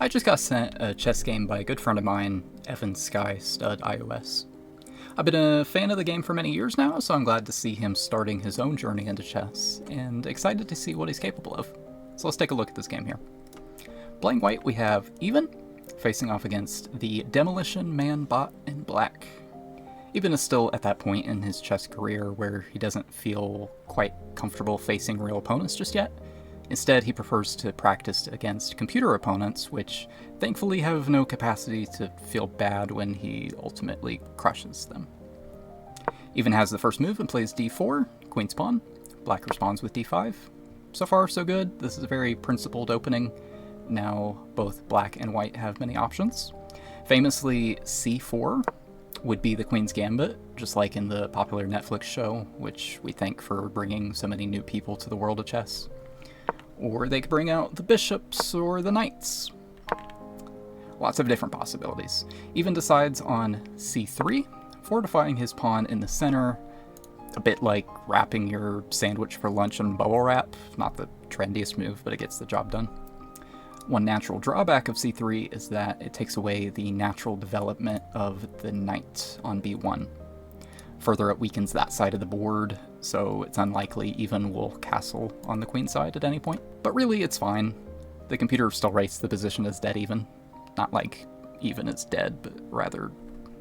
I just got sent a chess game by a good friend of mine, Evan Sky Stud iOS. I've been a fan of the game for many years now, so I'm glad to see him starting his own journey into chess, and excited to see what he's capable of. So let's take a look at this game here. Playing white, we have Even, facing off against the Demolition Man bot in black. Even is still at that point in his chess career where he doesn't feel quite comfortable facing real opponents just yet. Instead, he prefers to practice against computer opponents, which thankfully have no capacity to feel bad when he ultimately crushes them. Even has the first move and plays d4, queen's pawn. Black responds with d5. So far, so good. This is a very principled opening. Now, both black and white have many options. Famously, c4 would be the queen's gambit, just like in the popular Netflix show, which we thank for bringing so many new people to the world of chess. Or they could bring out the bishops or the knights. Lots of different possibilities. Even decides on c3, fortifying his pawn in the center, a bit like wrapping your sandwich for lunch in bubble wrap. Not the trendiest move, but it gets the job done. One natural drawback of c3 is that it takes away the natural development of the knight on b1. Further, it weakens that side of the board, so it's unlikely Even will castle on the queen side at any point. But really, it's fine. The computer still rates the position as dead even. Not like Even is dead, but rather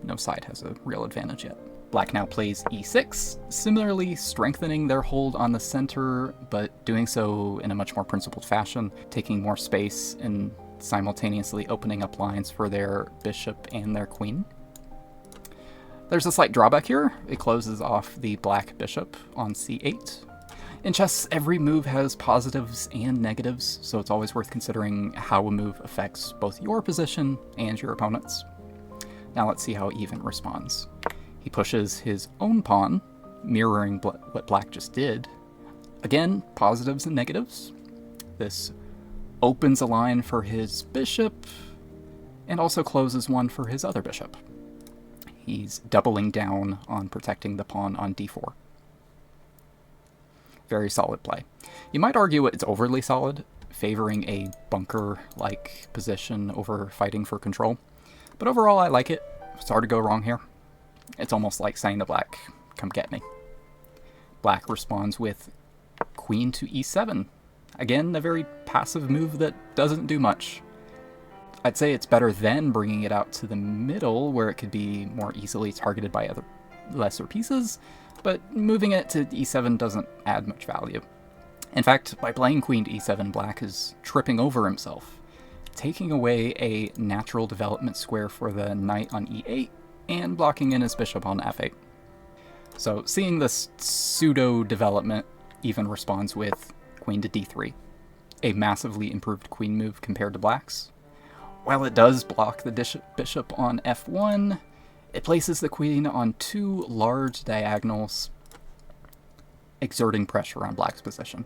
no side has a real advantage yet. Black now plays e6, similarly strengthening their hold on the center, but doing so in a much more principled fashion, taking more space and simultaneously opening up lines for their bishop and their queen. There's a slight drawback here. It closes off the black bishop on c8. In chess, every move has positives and negatives, so it's always worth considering how a move affects both your position and your opponent's. Now let's see how Even responds. He pushes his own pawn, mirroring what black just did. Again, positives and negatives. This opens a line for his bishop, and also closes one for his other bishop. He's doubling down on protecting the pawn on d4. Very solid play. You might argue it's overly solid, favoring a bunker-like position over fighting for control. But overall, I like it. It's hard to go wrong here. It's almost like saying to black, come get me. Black responds with queen to e7. Again, a very passive move that doesn't do much. I'd say it's better than bringing it out to the middle, where it could be more easily targeted by other lesser pieces, but moving it to e7 doesn't add much value. In fact, by playing queen to e7, black is tripping over himself, taking away a natural development square for the knight on e8, and blocking in his bishop on f8. So seeing this pseudo-development, Even responds with queen to d3, a massively improved queen move compared to black's. While it does block the bishop on f1, it places the queen on two large diagonals, exerting pressure on black's position.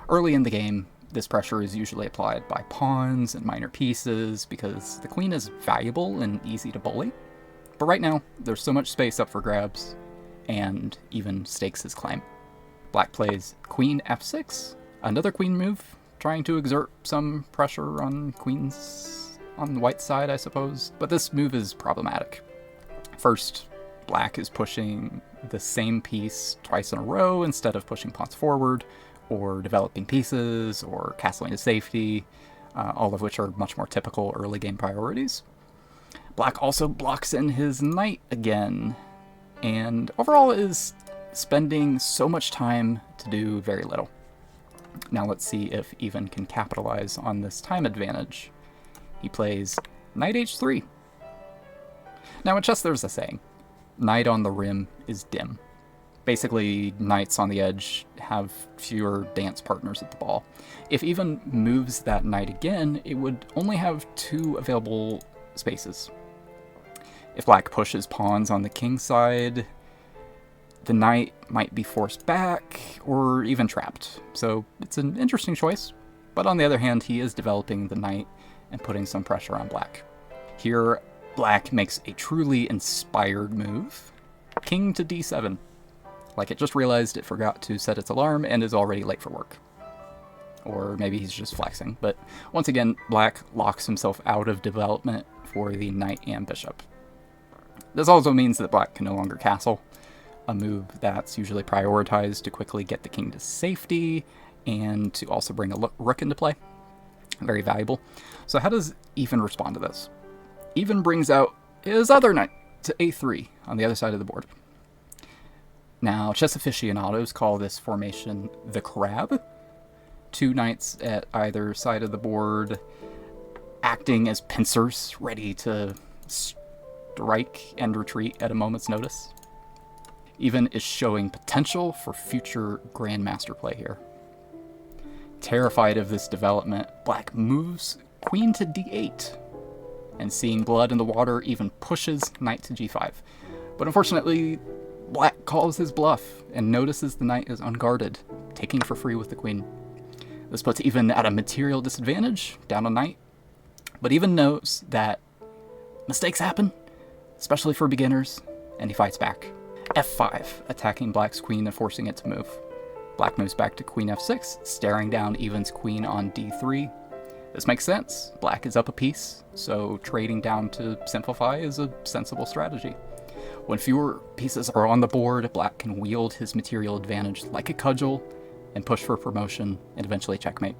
Early in the game, this pressure is usually applied by pawns and minor pieces because the queen is valuable and easy to bully. But right now, there's so much space up for grabs, and Even stakes his claim. Black plays queen f6, another queen move, trying to exert some pressure on queens on the white side, I suppose. But this move is problematic. First, black is pushing the same piece twice in a row instead of pushing pawns forward, or developing pieces, or castling to safety, all of which are much more typical early game priorities. Black also blocks in his knight again, and overall is spending so much time to do very little. Now let's see if Even can capitalize on this time advantage. He plays knight h3. Now in chess there's a saying, knight on the rim is dim. Basically, knights on the edge have fewer dance partners at the ball. If Even moves that knight again, it would only have two available spaces. If black pushes pawns on the king side, the knight might be forced back, or even trapped. So it's an interesting choice, but on the other hand, he is developing the knight and putting some pressure on black. Here, black makes a truly inspired move. King to d7. Like it just realized it forgot to set its alarm and is already late for work. or maybe he's just flexing. But once again, black locks himself out of development for the knight and bishop. This also means that black can no longer castle, a move that's usually prioritized to quickly get the king to safety and to also bring a rook into play. Very valuable. So how does Even respond to this? Even brings out his other knight to a3 on the other side of the board. Now, chess aficionados call this formation the crab. Two knights at either side of the board acting as pincers, ready to strike and retreat at a moment's notice. Even is showing potential for future grandmaster play here. Terrified of this development, black moves queen to d8, and seeing blood in the water, even pushes knight to g5. But unfortunately, black calls his bluff and notices the knight is unguarded, taking for free with the queen. This puts Even at a material disadvantage, down a knight, but Even knows that mistakes happen, especially for beginners, and he fights back. f5, attacking black's queen and forcing it to move. Black moves back to queen f6, staring down Even's queen on d3. This makes sense. Black is up a piece, so trading down to simplify is a sensible strategy. When fewer pieces are on the board, black can wield his material advantage like a cudgel and push for promotion and eventually checkmate.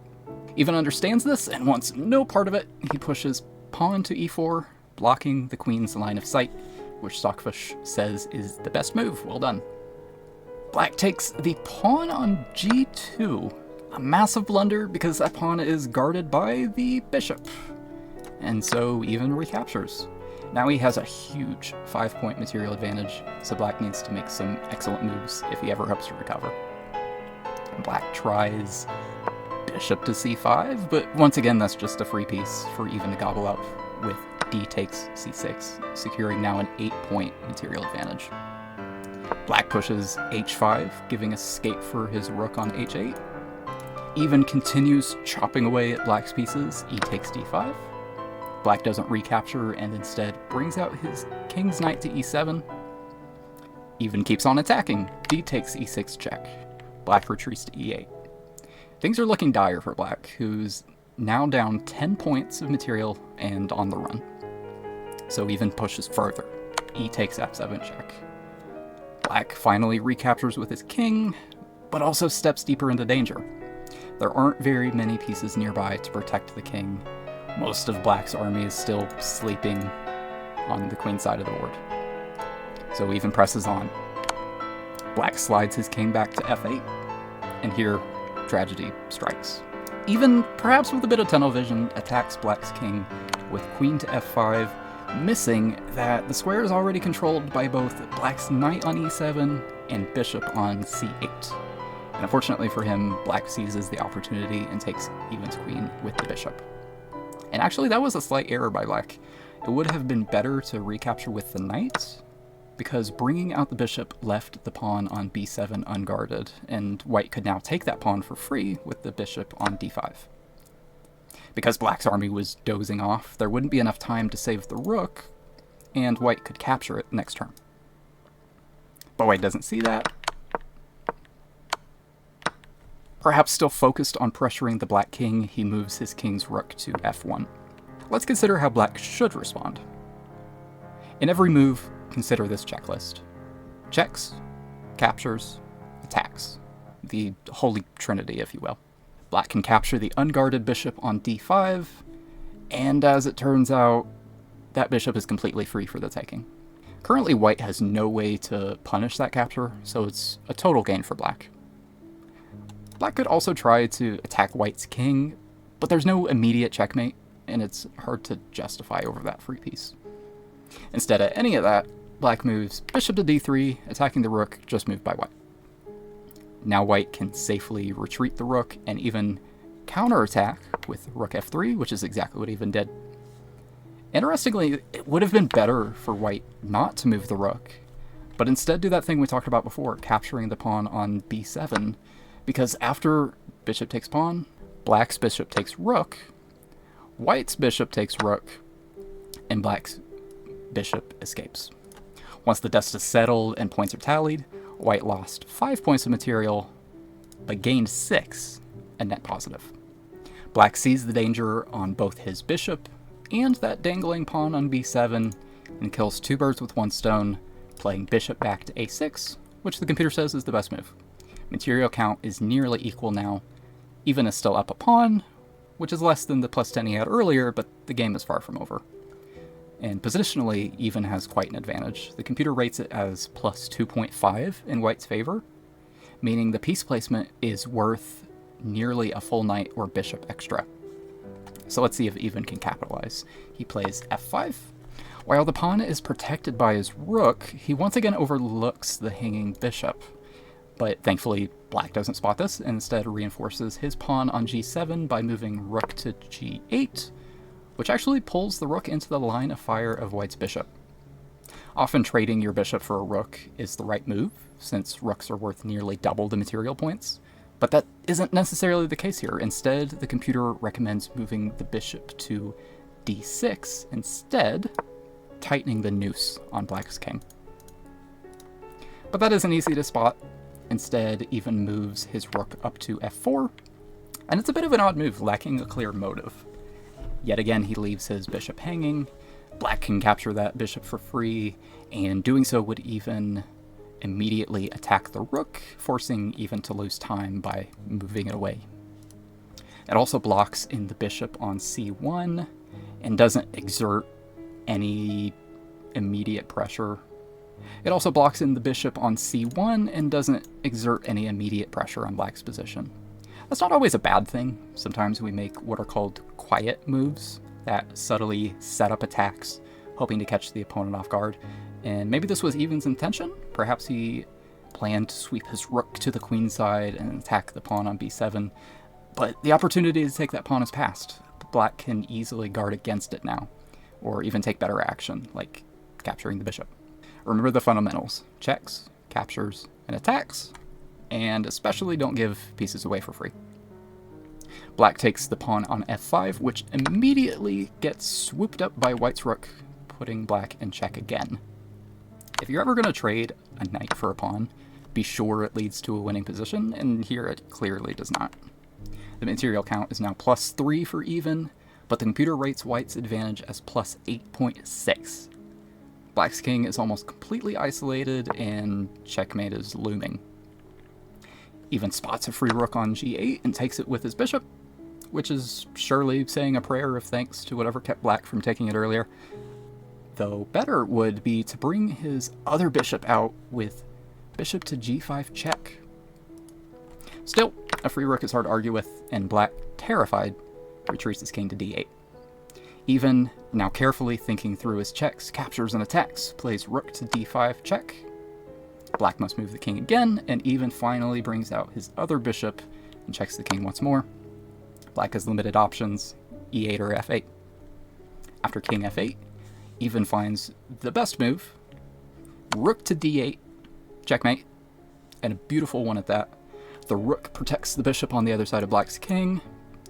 Even understands this and wants no part of it. He pushes pawn to e4, blocking the queen's line of sight, which Stockfish says is the best move. Well done. Black takes the pawn on g2. A massive blunder because that pawn is guarded by the bishop. And so Even recaptures. Now he has a huge 5-point material advantage, so black needs to make some excellent moves if he ever hopes to recover. Black tries bishop to c5, but once again that's just a free piece for Even to gobble up with d takes c6, securing now an 8-point material advantage. Black pushes h5, giving escape for his rook on h8. Even continues chopping away at black's pieces, e takes d5. Black doesn't recapture and instead brings out his king's knight to e7. Even keeps on attacking, d takes e6 check. Black retreats to e8. Things are looking dire for black, who's now down 10 points of material and on the run. So Even pushes further, e takes f7 check. Black finally recaptures with his king, but also steps deeper into danger. There aren't very many pieces nearby to protect the king. Most of black's army is still sleeping on the queen side of the board. So Even presses on. Black slides his king back to f8, and here tragedy strikes. Even, perhaps with a bit of tunnel vision, attacks black's king with queen to f5, missing that the square is already controlled by both black's knight on e7 and bishop on c8. And unfortunately for him, black seizes the opportunity and takes Even's queen with the bishop. And actually that was a slight error by black. It would have been better to recapture with the knight, because bringing out the bishop left the pawn on b7 unguarded, and white could now take that pawn for free with the bishop on d5. Because black's army was dozing off, there wouldn't be enough time to save the rook, and white could capture it next turn. But white doesn't see that. Perhaps still focused on pressuring the black king, he moves his king's rook to f1. Let's consider how black should respond. In every move, consider this checklist. Checks, captures, attacks. The holy trinity, if you will. Black can capture the unguarded bishop on d5, and as it turns out, that bishop is completely free for the taking. Currently, white has no way to punish that capture, so it's a total gain for black. Black could also try to attack white's king, but there's no immediate checkmate, and it's hard to justify over that free piece. Instead of any of that, black moves bishop to d3, attacking the rook just moved by white. Now white can safely retreat the rook and even counterattack with rook f3, which is exactly what Even did. Interestingly, it would have been better for white not to move the rook, but instead do that thing we talked about before, capturing the pawn on b7, because after bishop takes pawn, black's bishop takes rook, white's bishop takes rook, and black's bishop escapes. Once the dust is settled and points are tallied, white lost 5 points of material, but gained 6, a net positive. Black sees the danger on both his bishop and that dangling pawn on b7 and kills 2 birds with 1 stone, playing bishop back to a6, which the computer says is the best move. Material count is nearly equal now. Even is still up a pawn, which is less than the +10 he had earlier, but the game is far from over. And positionally, Even has quite an advantage. The computer rates it as +2.5 in White's favor, meaning the piece placement is worth nearly a full knight or bishop extra. So let's see if Even can capitalize. He plays f5. While the pawn is protected by his rook, he once again overlooks the hanging bishop. But thankfully, Black doesn't spot this and instead reinforces his pawn on g7 by moving rook to g8, which actually pulls the rook into the line of fire of White's bishop. Often trading your bishop for a rook is the right move, since rooks are worth nearly double the material points, but that isn't necessarily the case here. Instead, the computer recommends moving the bishop to d6 instead, tightening the noose on Black's king. But that isn't easy to spot. Instead, Even moves his rook up to f4, and it's a bit of an odd move, lacking a clear motive. Yet again, he leaves his bishop hanging. Black can capture that bishop for free, and doing so would even immediately attack the rook, forcing Even to lose time by moving it away. It also blocks in the bishop on c1, and doesn't exert any immediate pressure. It also blocks in the bishop on c1 and doesn't exert any immediate pressure on Black's position. That's not always a bad thing. Sometimes we make what are called quiet moves that subtly set up attacks, hoping to catch the opponent off guard. And maybe this was Even's intention. Perhaps he planned to sweep his rook to the queen side and attack the pawn on b7, but the opportunity to take that pawn is passed. Black can easily guard against it now, or even take better action, like capturing the bishop. Remember the fundamentals: checks, captures, and attacks, and especially don't give pieces away for free. Black takes the pawn on f5, which immediately gets swooped up by White's rook, putting Black in check again. If you're ever going to trade a knight for a pawn, be sure it leads to a winning position, and here it clearly does not. The material count is now +3 for Even, but the computer rates White's advantage as +8.6. Black's king is almost completely isolated, and checkmate is looming. Even spots a free rook on g8 and takes it with his bishop, which is surely saying a prayer of thanks to whatever kept Black from taking it earlier. Though better would be to bring his other bishop out with bishop to g5 check. Still, a free rook is hard to argue with, and Black, terrified, retreats his king to d8. Even, now carefully thinking through his checks, captures, and attacks, plays rook to d5 check. Black must move the king again, and Even finally brings out his other bishop and checks the king once more. Black has limited options, e8 or f8. After king f8, Even finds the best move, rook to d8, checkmate, and a beautiful one at that. The rook protects the bishop on the other side of Black's king,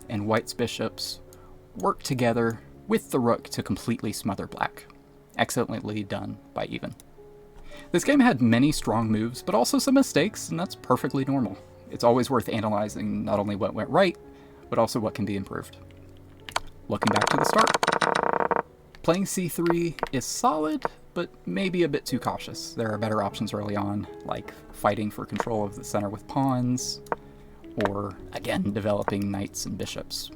and White's bishops work together with the rook to completely smother Black. Excellently done by Even. This game had many strong moves, but also some mistakes, and that's perfectly normal. It's always worth analyzing not only what went right, but also what can be improved. Looking back to the start, playing c3 is solid, but maybe a bit too cautious. There are better options early on, like fighting for control of the center with pawns, or, again, developing knights and bishops.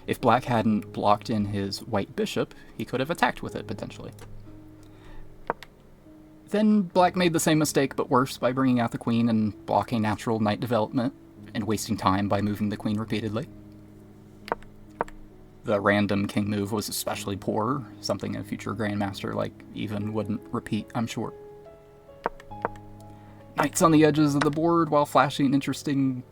If Black hadn't blocked in his white bishop, he could have attacked with it, potentially. Then Black made the same mistake, but worse, by bringing out the queen and blocking natural knight development, and wasting time by moving the queen repeatedly. The random king move was especially poor, something a future grandmaster like Even wouldn't repeat, I'm sure. Knights on the edges of the board, while flashy and interesting,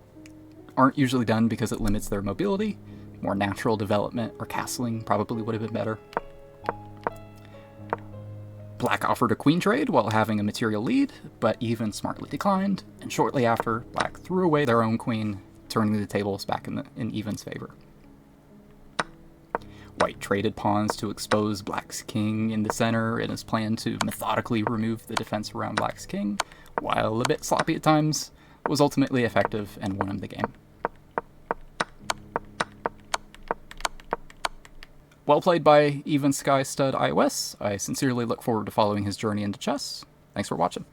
aren't usually done because it limits their mobility. More natural development or castling probably would have been better. Black offered a queen trade while having a material lead, but Even smartly declined, and shortly after, Black threw away their own queen, turning the tables back in Even's favor. White traded pawns to expose Black's king in the center in his plan to methodically remove the defense around Black's king, while a bit sloppy at times, was ultimately effective and won him the game. Well played by Even Sky Stud iOS. I sincerely look forward to following his journey into chess. Thanks for watching.